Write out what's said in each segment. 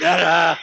जरा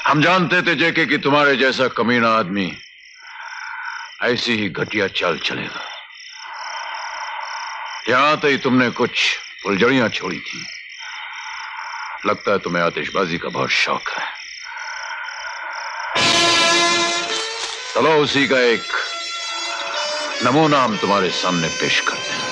हम जानते थे जेके कि तुम्हारे जैसा कमीना आदमी ऐसी ही घटिया चाल चलेगा। यहां तो ही तुमने कुछ फुलझड़ियां छोड़ी थी। लगता है तुम्हें आतिशबाजी का बहुत शौक है। चलो उसी का एक नमूना हम तुम्हारे सामने पेश करते हैं।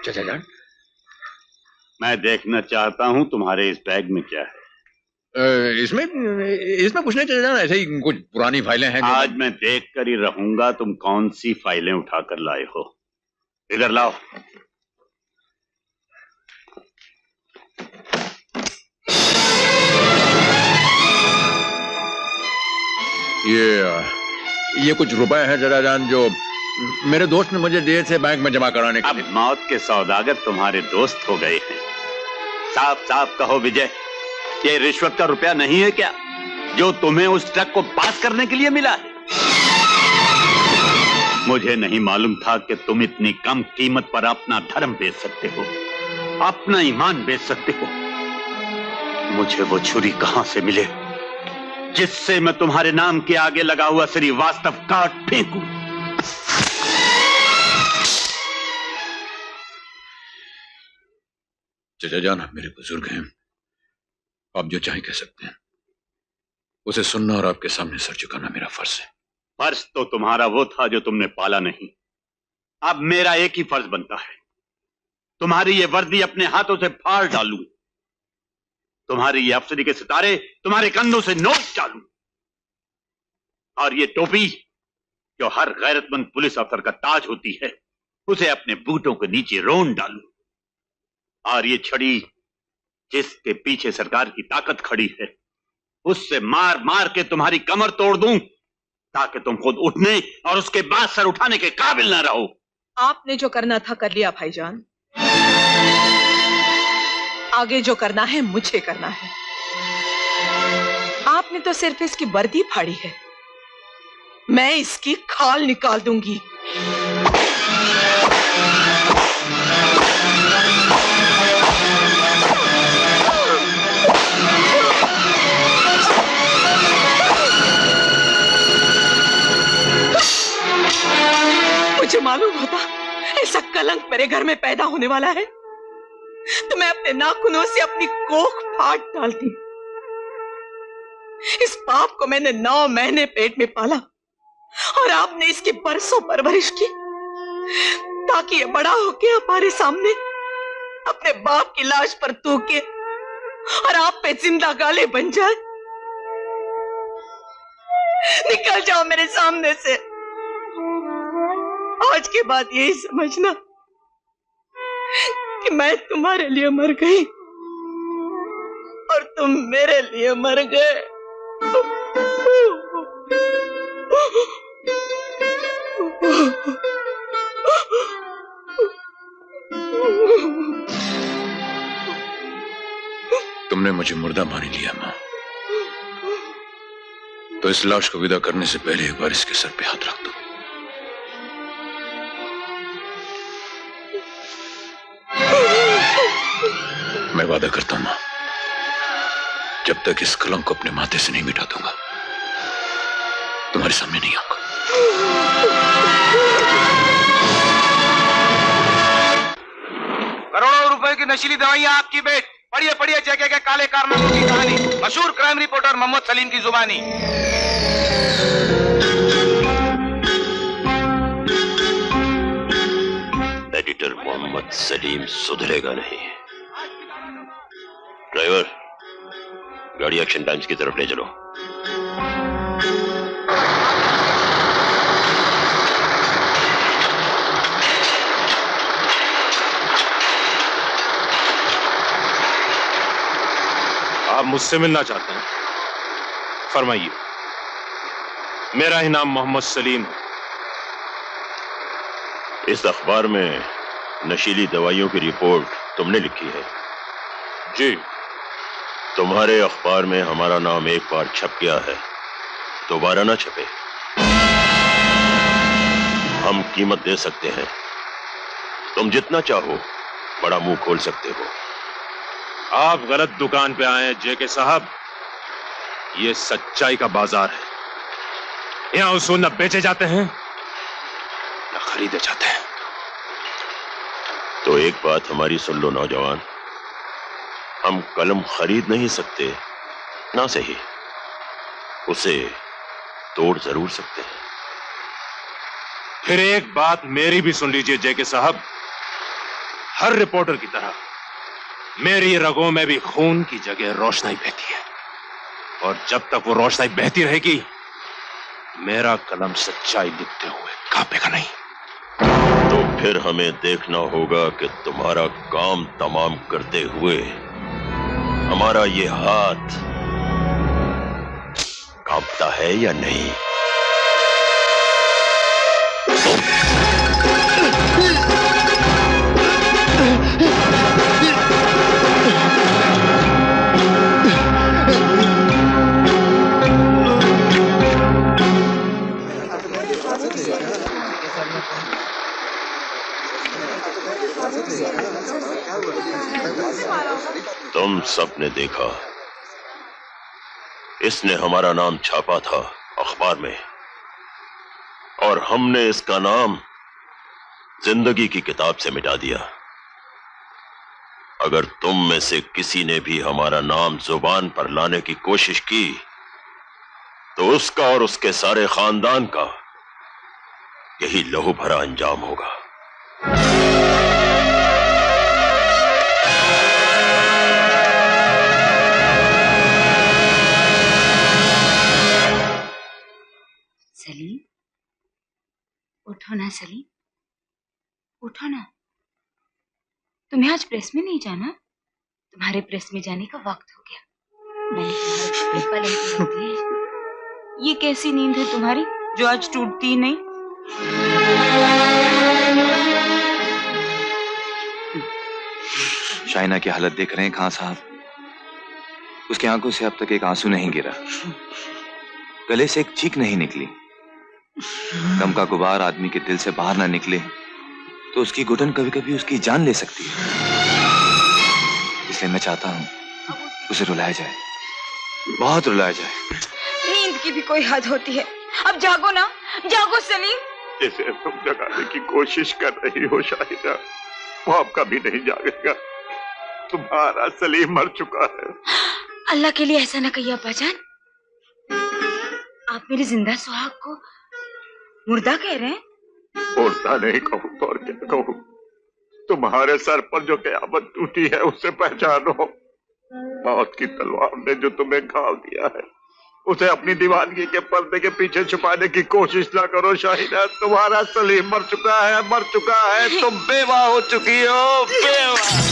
चाचा जान, मैं देखना चाहता हूं तुम्हारे इस बैग में क्या है। इसमें कुछ नहीं चाचा जान, ऐसे ही कुछ पुरानी फाइलें हैं। आज मैं देख कर ही रहूंगा तुम कौन सी फाइलें उठाकर लाए हो। इधर लाओ। ये कुछ रुपए हैं चाचा जान जो मेरे दोस्त ने मुझे दिए थे बैंक में जमा कराने के लिए। अब मौत के सौदागर तुम्हारे दोस्त हो गए हैं। साफ साफ कहो विजय, ये रिश्वत का रुपया नहीं है क्या जो तुम्हें उस ट्रक को पास करने के लिए मिला है? मुझे नहीं मालूम था कि तुम इतनी कम कीमत पर अपना धर्म बेच सकते हो, अपना ईमान बेच सकते हो। मुझे वो छुरी कहां से मिले जिससे मैं तुम्हारे नाम के आगे लगा हुआ श्रीवास्तव काट फेंकूं। चाचा जान, आप मेरे बुजुर्ग हैं, आप जो चाहे कह सकते हैं। उसे सुनना और आपके सामने सर झुकाना मेरा फर्ज है। फर्ज तो तुम्हारा वो था जो तुमने पाला नहीं। अब मेरा एक ही फर्ज बनता है, तुम्हारी ये वर्दी अपने हाथों से फाड़ डालूं, तुम्हारी ये अफसरी के सितारे तुम्हारे कंधों से नोच डालूं, और ये टोपी जो हर गैरतमंद पुलिस अफसर का ताज होती है उसे अपने बूटों के नीचे रोन डालूं, और ये छड़ी जिसके पीछे सरकार की ताकत खड़ी है उससे मार मार के तुम्हारी कमर तोड़ दूं ताकि तुम खुद उठने और उसके बाद सर उठाने के काबिल ना रहो। आपने जो करना था कर लिया भाईजान। आगे जो करना है मुझे करना है। आपने तो सिर्फ इसकी वर्दी फाड़ी है, मैं इसकी खाल निकाल दूंगी। मुझे मालूम होता ऐसा कलंक मेरे घर में पैदा होने वाला है तो मैं अपने नाखूनों से अपनी कोख फाड़ डालती। इस पाप को मैंने 9 महीने पेट में पाला और आपने इसकी बरसों परवरिश की ताकि ये बड़ा होके हमारे सामने अपने बाप की लाश पर थूके और आप पे जिंदा गाले बन जाए। निकल जाओ मेरे सामने से। आज के बाद यही समझना कि मैं तुम्हारे लिए मर गई और तुम मेरे लिए मर गए। तुमने मुझे मुर्दा मान लिया मां, तो इस लाश को विदा करने से पहले एक बार इसके सर पे हाथ रख दो। मैं वादा करता हूं मां, जब तक इस कलंक को अपने माथे से नहीं मिटा दूंगा, तुम्हारे सामने नहीं आऊंगा। करोड़ों रुपए की नशीली दवाइयां आपकी बेट। पढ़िए पढ़िए जेके के काले कारनामों की कहानी, मशहूर क्राइम रिपोर्टर मोहम्मद सलीम की जुबानी। एडिटर मोहम्मद सलीम सुधरेगा नहीं। ड्राइवर, गाड़ी एक्शन टाइम्स की तरफ ले चलो। आप मुझसे मिलना चाहते हैं? फरमाइए। मेरा ही नाम मोहम्मद सलीम है। इस अखबार में नशीली दवाइयों की रिपोर्ट तुमने लिखी है? जी। तुम्हारे अखबार में हमारा नाम एक बार छप गया है, दोबारा ना छपे। हम कीमत दे सकते हैं, तुम जितना चाहो बड़ा मुंह खोल सकते हो। आप गलत दुकान पे आए हैं जेके साहब। ये सच्चाई का बाजार है। यहां उसूल न बेचे जाते हैं न खरीदे जाते हैं। तो एक बात हमारी सुन लो नौजवान, हम कलम खरीद नहीं सकते ना सही, उसे तोड़ जरूर सकते हैं। फिर एक बात मेरी भी सुन लीजिए जेके साहब, हर रिपोर्टर की तरह मेरी रगों में भी खून की जगह रोशनाई बहती है, और जब तक वो रोशनाई बहती रहेगी, मेरा कलम सच्चाई लिखते हुए कांपेगा नहीं। तो फिर हमें देखना होगा कि तुम्हारा काम तमाम करते हुए हमारा ये हाथ कांपता है या नहीं। तुम सबने देखा, इसने हमारा नाम छापा था अखबार में, और हमने इसका नाम जिंदगी की किताब से मिटा दिया। अगर तुम में से किसी ने भी हमारा नाम जुबान पर लाने की कोशिश की, तो उसका और उसके सारे खानदान का यही लहू भरा अंजाम होगा। सलीम, उठो ना सलीम, उठो ना। तुम्हें आज प्रेस में नहीं जाना? तुम्हारे प्रेस में जाने का वक्त हो गया। मैंने तुम्हारे कपड़े पहले रख दिए। ये कैसी नींद है तुम्हारी जो आज टूटती ही नहीं? शाइना की हालत देख रहे हैं खां साहब, उसकी आंखों से अब तक एक आंसू नहीं गिरा, गले से एक चीख नहीं निकली। गम का गुबार आदमी के दिल से बाहर ना निकले तो उसकी घुटन कभी कभी उसकी जान ले सकती है। इसलिए मैं चाहता हूं उसे रुलाया जाए, बहुत रुलाया जाए। नींद की भी कोई हद होती है। अब जागो ना, जागो सलीम। जैसे तुम जगाने की कोशिश कर रही हो शाहिदा, वो अब कभी नहीं जागेगा। तुम्हारा सलीम मर चुका है। अल्लाह के लिए ऐसा ना कहिए अब्बाजान। आप मेरे जिंदा सुहाग को मुर्दा कह रहे हैं? मुर्दा नहीं कहूं तो और क्या कहूं। तुम्हारे सर पर जो क़यामत टूटी है उसे पहचानो। मौत की तलवार ने जो तुम्हें घाव दिया है, उसे अपनी दीवानगी के पर्दे के पीछे छुपाने की कोशिश ना करो शाहिदा। तुम्हारा सलीम मर चुका है, मर चुका है। तुम बेवा हो चुकी हो, बेवा।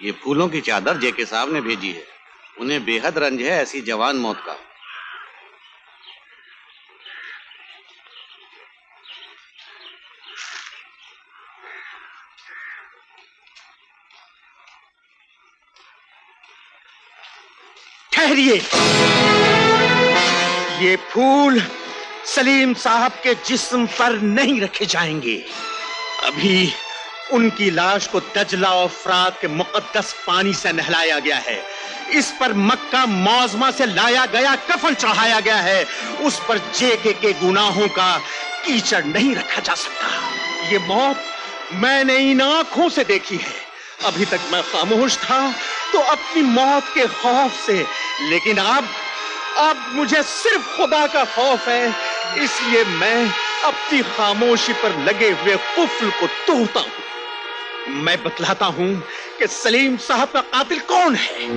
ये फूलों की चादर जेके साहब ने भेजी है। उन्हें बेहद रंज है ऐसी जवान मौत का। ठहरिए, ये फूल सलीम साहब के जिस्म पर नहीं रखे जाएंगे। अभी उनकी लाश को दजला और फरात के मुकद्दस पानी से नहलाया गया है। इस पर मक्का मौजमा से लाया गया कफन चढ़ाया गया है। उस पर जेके के गुनाहों का कीचड़ नहीं रखा जा सकता। ये मौत मैंने इन आंखों से देखी है। अभी तक मैं खामोश था तो अपनी मौत के खौफ से, लेकिन अब मुझे सिर्फ खुदा का खौफ है। इसलिए मैं अपनी खामोशी पर लगे हुए कुफ्र को तोड़ता हूं। मैं बतलाता हूं कि सलीम साहब का कातिल कौन है।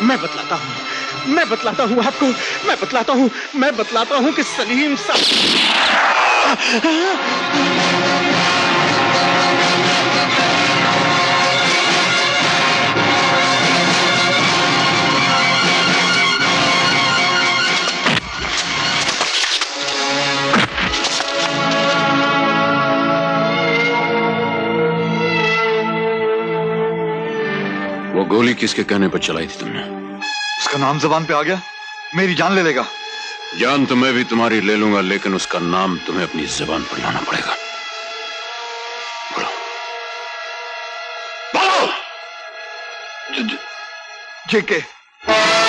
मैं बतलाता हूं आपको। मैं बतलाता हूं कि सलीम साहब वो गोली किसके कहने पर चलाई थी तुमने? उसका नाम जुबान पे आ गया, मेरी जान ले लेगा। जान तो मैं भी तुम्हारी ले लूंगा, लेकिन उसका नाम तुम्हें अपनी जुबान पर लाना पड़ेगा। बोलो। जेके।